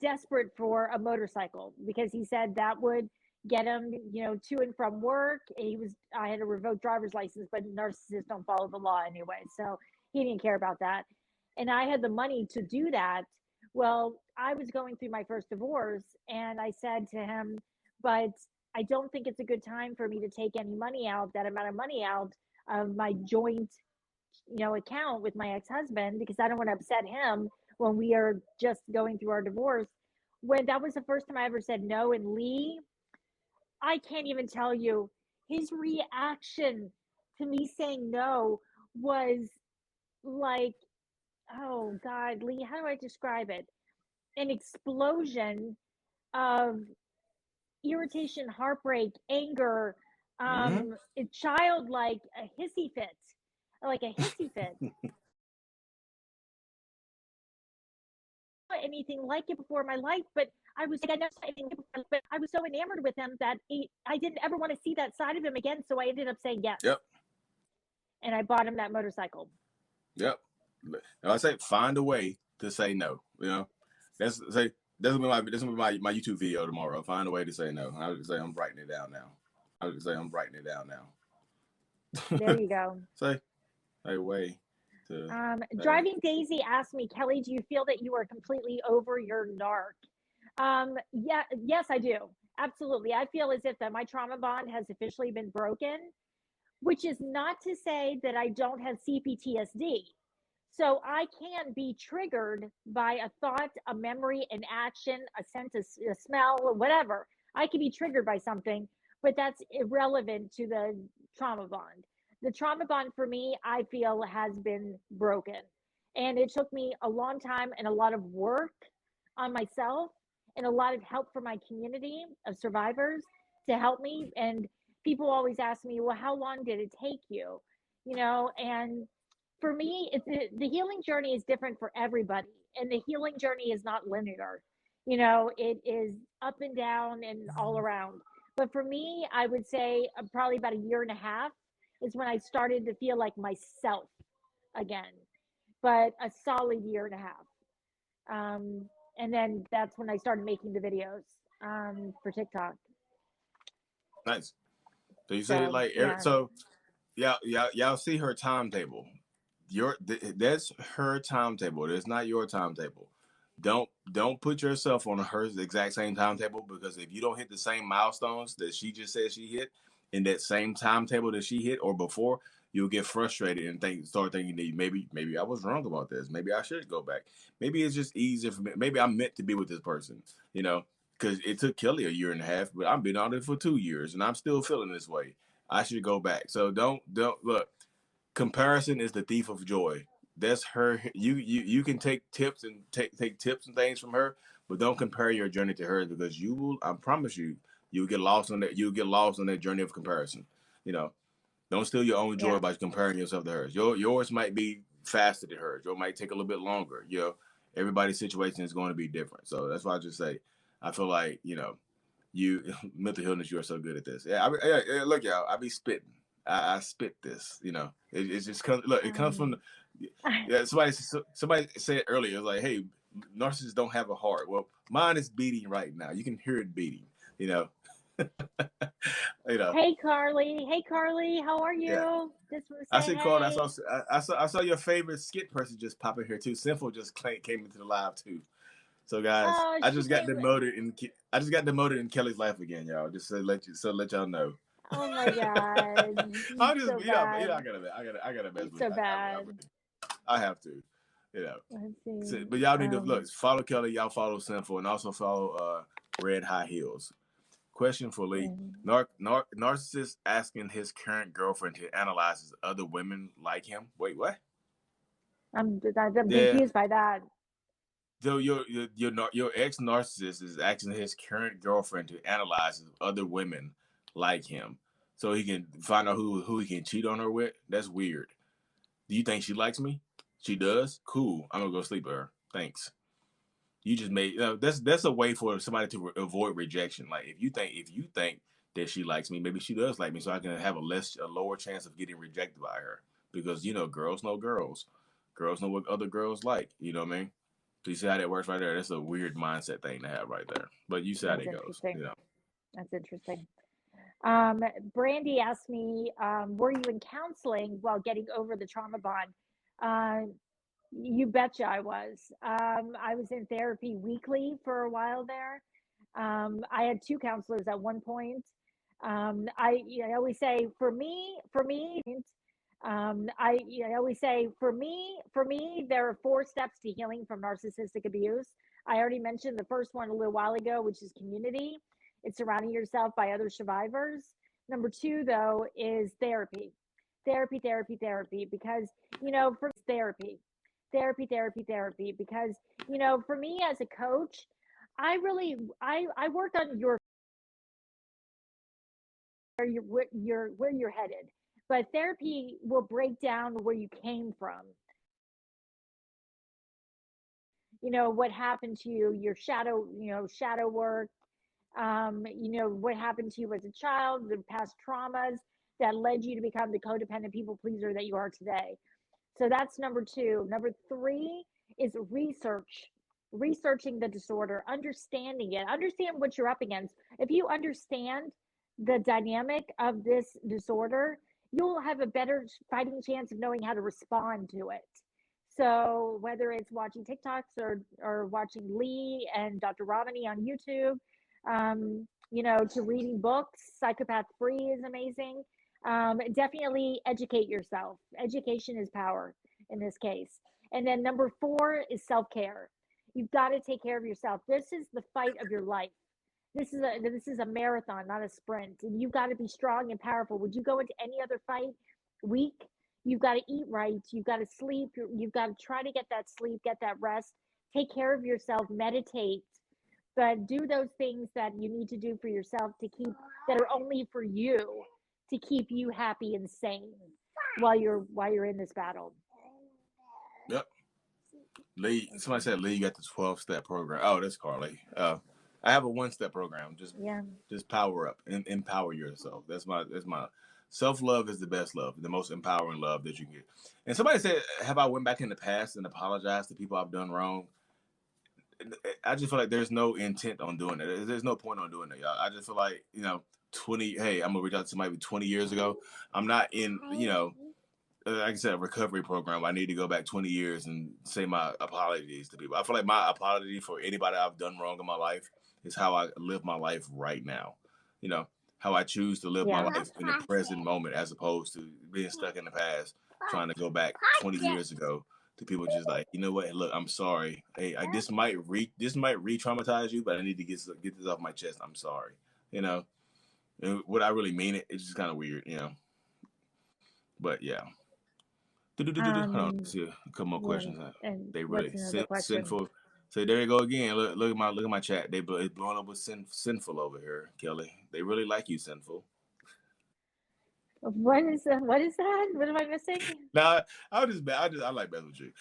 desperate for a motorcycle because he said that would get him, to and from work. I had a revoked driver's license, but narcissists don't follow the law anyway, so he didn't care about that. And I had the money to do that. Well, I was going through my first divorce, and I said to him, but I don't think it's a good time for me to take any money out, that amount of money out of my joint account with my ex-husband, because I don't want to upset him when we are just going through our divorce. When that was the first time I ever said no, and Lee, I can't even tell you, his reaction to me saying no was like, oh God, Lee, how do I describe it? An explosion of irritation, heartbreak, anger, Mm-hmm. a childlike, a hissy fit, like a hissy fit. Anything like it before in my life, but I was like, I never saw anything like it before, but I was so enamored with him that I didn't ever want to see that side of him again. So I ended up saying yes. Yep. And I bought him that motorcycle. Yep. I say find a way to say no. You know, that's say that's gonna be my YouTube video tomorrow. Find a way to say no. I would say I'm writing it down now. There you go. Say a way to say. Driving Daisy asked me, Kelley, do you feel that you are completely over your narc? Yeah, yes, I do. Absolutely. I feel as if that my trauma bond has officially been broken, which is not to say that I don't have CPTSD. So I can be triggered by a thought, a memory, an action, a scent, a smell, whatever. I can be triggered by something, but that's irrelevant to the trauma bond. The trauma bond for me, I feel, has been broken. And it took me a long time and a lot of work on myself and a lot of help from my community of survivors to help me. And people always ask me, well, how long did it take you? you know. And for me, the healing journey is different for everybody, and the healing journey is not linear. You know, it is up and down and all around. But for me, I would say probably about a year and a half is when I started to feel like myself again, but a solid year and a half. And then that's when I started making the videos for TikTok. Nice. So you say So like yeah. so y'all see her timetable. That's her timetable. It's not your timetable. Don't put yourself on her exact same timetable, because if you don't hit the same milestones that she just said she hit in that same timetable that she hit or before, you'll get frustrated and start thinking that maybe I was wrong about this. Maybe I should go back. Maybe it's just easier for me. Maybe I'm meant to be with this person. You know, because it took Kelley a year and a half, but I've been on it for 2 years and I'm still feeling this way. I should go back. So don't look. Comparison is the thief of joy. That's her. You can take tips and take tips and things from her, but don't compare your journey to hers, because you will. I promise you, you'll get lost on that. You'll get lost on that journey of comparison. You know, don't steal your own joy Yeah. by comparing yourself to hers. Yours might be faster than hers. Yours might take a little bit longer. You know, everybody's situation is going to be different. So that's why I just say, I feel like, you mental illness, you are so good at this. Look, y'all, I be spitting. I spit this. It's just comes. Look, it comes from. Um, Yeah, somebody said earlier, like, hey, narcissists don't have a heart. Well, mine is beating right now. You can hear it beating. You know. you know. Hey Carly. Hey Carly, how are Yeah. you? Just want to I say said, Carl. hey. I saw your favorite skit person just pop in here too. Sinful just came into the live too. So guys, Oh, I she just got came. demoted in Kelley's life again, y'all. Just to let y'all know. Oh my God. I'm So just bad. I gotta mess It's with so you. I bad. really, I have to, you know. Let's So, see. but y'all need to look, follow Kelley, y'all follow Sinful, and also follow Red High Heels. Question for Lee: Narcissist asking his current girlfriend to analyze other women like him. Wait, what? I'm Yeah. confused by that. So your ex narcissist is asking his current girlfriend to analyze other women like him, so he can find out who he can cheat on her with. That's weird. Do you think she likes me? She does. Cool. I'm gonna go sleep with her. Thanks. You just made that's a way for somebody to avoid rejection. Like if you think that she likes me, maybe she does like me, so I can have a lower chance of getting rejected by her, because girls know girls. Girls know what other girls like. You know what I mean? So you see how that works right there? That's a weird mindset thing to have right there. But you see how That's that goes. interesting. That's interesting. Brandy asked me, were you in counseling while getting over the trauma bond? Uh, you betcha I was. I was in therapy weekly for a while there. I had two counselors at one point. I always say I always say for me, there are 4 steps to healing from narcissistic abuse. I already mentioned the first one a little while ago, which is community. It's surrounding yourself by other survivors. Number 2, though, is therapy. Therapy, because, for therapy, because, for me as a coach, I work on where you're headed, but therapy will break down where you came from, what happened to you, your shadow work, what happened to you as a child, the past traumas that led you to become the codependent people pleaser that you are today. So that's number 2. Number 3 is researching the disorder, understanding it, understand what you're up against. If you understand the dynamic of this disorder, you'll have a better fighting chance of knowing how to respond to it. So whether it's watching TikToks or watching Lee and Dr. Ramani on YouTube, to reading books, Psychopath Free is amazing. Definitely educate yourself. Education is power in this case. And then number 4 is self-care. You've got to take care of yourself. This is the fight of your life. This is a marathon, not a sprint. And you've got to be strong and powerful. Would you go into any other fight weak? You've got to eat right. You've got to sleep. You've got to try to get that sleep, get that rest. Take care of yourself. Meditate. But do those things that you need to do for yourself that are only for you, to keep you happy and sane. while you're in this battle. Yep. Lee, somebody said Lee got the 12-step program. Oh, that's Carly. I have a 1-step program. Just power up and empower yourself. That's my self-love is the best love, the most empowering love that you can get. And somebody said, have I went back in the past and apologized to people I've done wrong? I just feel like there's no intent on doing it. There's no point on doing it, y'all. I just feel like, 20, hey, I'm going to reach out to somebody 20 years ago. I'm not in, like I said, a recovery program. I need to go back 20 years and say my apologies to people. I feel like my apology for anybody I've done wrong in my life is how I live my life right now. How I choose to live my life in the present moment as opposed to being stuck in the past, trying to go back 20 years ago to people just like, you know what? Look, I'm sorry. Hey, this might re-traumatize you, but I need to get this off my chest. I'm sorry. And would I really mean it? It's just kind of weird, But yeah. Hold on, let's see a couple more questions. They really sinful. So there you go again. Look at my chat. It's blowing up with sinful over here, Kelley. They really like you, sinful. What is that? What am I missing? No, I like messing with you.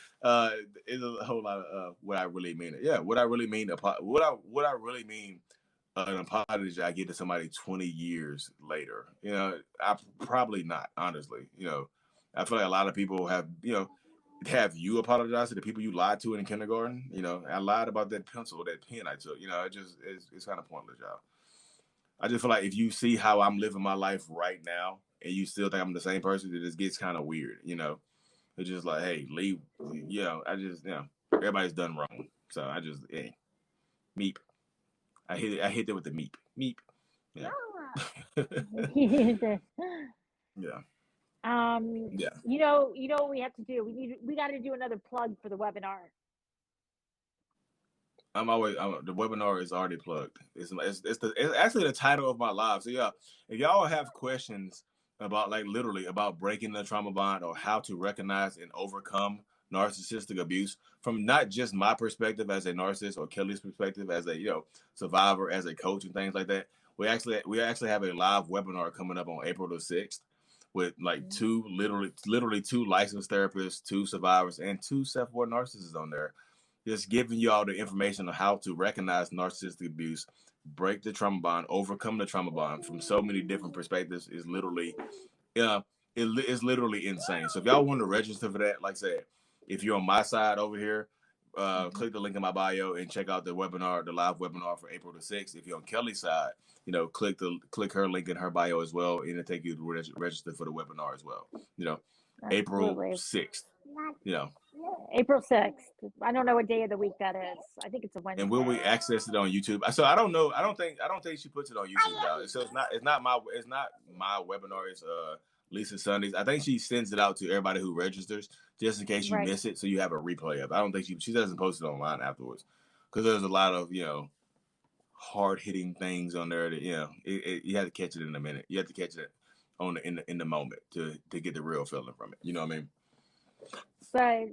It's a whole lot of what I really mean. Yeah, what I really mean. What I really mean. An apology I get to somebody 20 years later. I probably not. Honestly, I feel like a lot of people have have you apologize to the people you lied to in kindergarten. I lied about that pencil, that pen I took. It's kind of pointless, y'all. I just feel like if you see how I'm living my life right now and you still think I'm the same person, it just gets kind of weird. It's just like, hey, leave. Everybody's done wrong. So I just, meep. I hit it with the meep. Meep. Yeah. Yeah. Yeah. You know what we have to do? We got to do another plug for the webinar. The webinar is already plugged. It's actually the title of my live. So yeah, if y'all have questions about literally about breaking the trauma bond or how to recognize and overcome narcissistic abuse from not just my perspective as a narcissist or Kelley's perspective as a survivor, as a coach and things like that, we actually have a live webinar coming up on April the 6th with two literally 2 licensed therapists, 2 survivors, and 2 self-aware narcissists on there. Just giving you all the information on how to recognize narcissistic abuse, break the trauma bond, overcome the trauma bond from so many different perspectives is literally, it's literally insane. So if y'all want to register for that, like I said, if you're on my side over here, click the link in my bio and check out the live webinar for April the 6th. If you're on Kelley's side, click her link in her bio as well, and it'll take you to register for the webinar as well. April 6th. April 6th. I don't know what day of the week that is. I think it's a Wednesday. And will we access it on YouTube? So I don't know. I don't think she puts it on YouTube, y'all. So it's not my webinar. It's Lisa Sundays. I think she sends it out to everybody who registers just in case you miss it, so you have a replay of it. I don't think she doesn't post it online afterwards because there's a lot of hard hitting things on there that you have to catch it in a minute. You have to catch it in the moment to get the real feeling from it. You know what I mean? But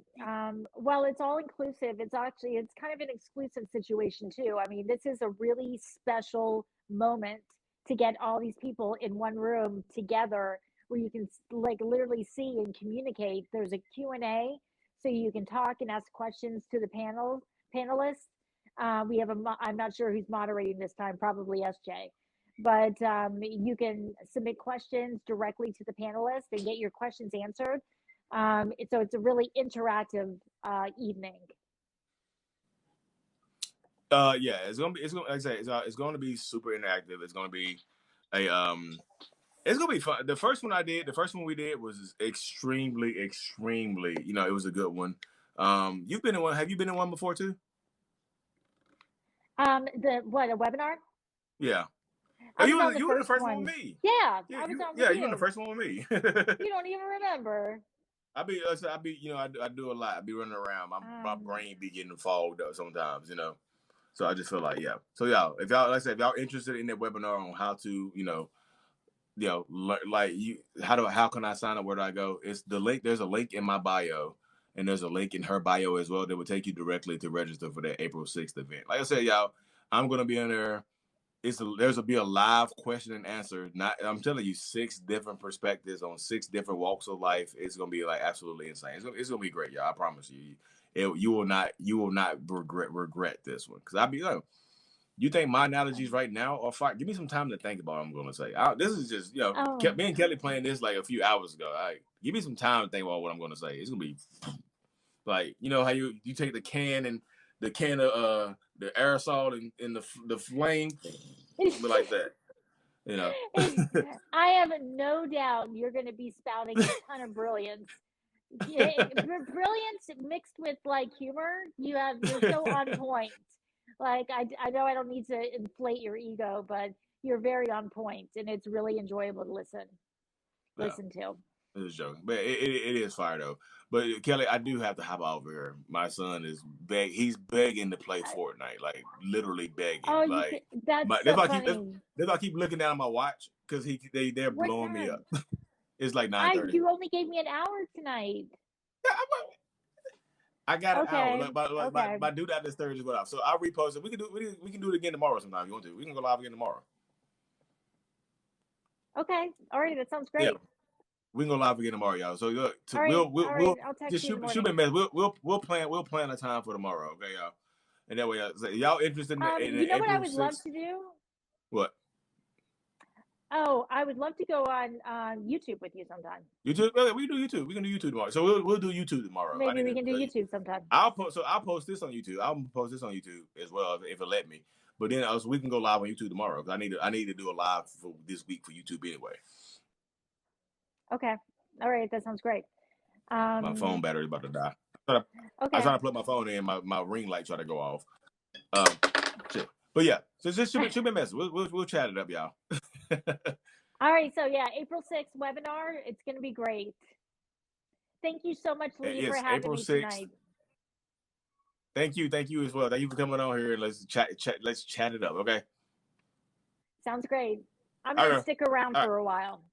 well, it's all inclusive. It's kind of an exclusive situation too. I mean, this is a really special moment to get all these people in one room together where you can literally see and communicate. There's a Q&A, so you can talk and ask questions to the panelists. We have I'm not sure who's moderating this time, probably SJ. But you can submit questions directly to the panelists and get your questions answered. So it's a really interactive evening. Yeah, it's gonna like I say, it's going to be super interactive. It's going to be it's going to be fun. The first one we did was extremely, it was a good one. You've been in one. Have you been in one before too? A webinar? Yeah. You were the first one with me. Yeah, I was on with you. You were the first one with me. You don't even remember. I do a lot. I be running around. My brain be getting fogged up sometimes, So I just feel like, yeah. So y'all, if y'all interested in that webinar on how to, how can I sign up? Where do I go? It's the link. There's a link in my bio, and there's a link in her bio as well that will take you directly to register for that April 6th event. Like I said, y'all, I'm gonna be in there. there's be a live question and answer. I'm telling you, 6 different perspectives on 6 different walks of life. It's gonna be like absolutely insane. It's gonna be great, y'all. I promise you. You will not regret this one, because I'll be like, you think my analogies right now are fine? Give me some time to think about what I'm gonna say. This is just, me and Kelley playing this like a few hours ago. Give me some time to think about what I'm gonna say. It's gonna be like, how you take the can of the aerosol and the flame, like that. I have no doubt you're going to be spouting a ton of brilliance. Brilliance mixed with like humor. You're so on point. Like I know I don't need to inflate your ego, but you're very on point, and it's really enjoyable to listen to. It's a joke, but it is fire though. But Kelley, I do have to hop over here. My son is he's begging to play Fortnite, like literally begging. Oh, like that's so funny. That's why I keep looking down at my watch, because they're blowing me up. It's like 9:30. You only gave me an hour tonight. I got an hour. My dude out this Thursday went off, so I'll repost it. We can do it again tomorrow sometime if you want to. We can go live again tomorrow. Okay, all right, that sounds great. Yeah. We can go live again tomorrow, y'all. So look, we'll I'll text you shoot me a message. We'll plan a time for tomorrow, okay, y'all. And that way, y'all interested in you know what I would love to do? What? Oh, I would love to go on YouTube with you sometime. YouTube? Okay, we do YouTube. We can do YouTube tomorrow. So we'll do YouTube tomorrow. Maybe we can do YouTube sometime. I'll post this on YouTube. I'll post this on YouTube as well if it let me. But then we can go live on YouTube tomorrow, because I need to do a live for this week for YouTube anyway. Okay. All right. That sounds great. My phone battery's about to die. I was trying to plug my phone in. My ring light tried to go off. Shit. But yeah, so just shoot me a message. We'll chat it up, y'all. All right. So yeah, April 6th webinar. It's going to be great. Thank you so much, Lee, for having April 6th. Tonight. Thank you as well. Thank you for coming on here, and let's chat it up. Okay. Sounds great. I'm going to stick around for a while.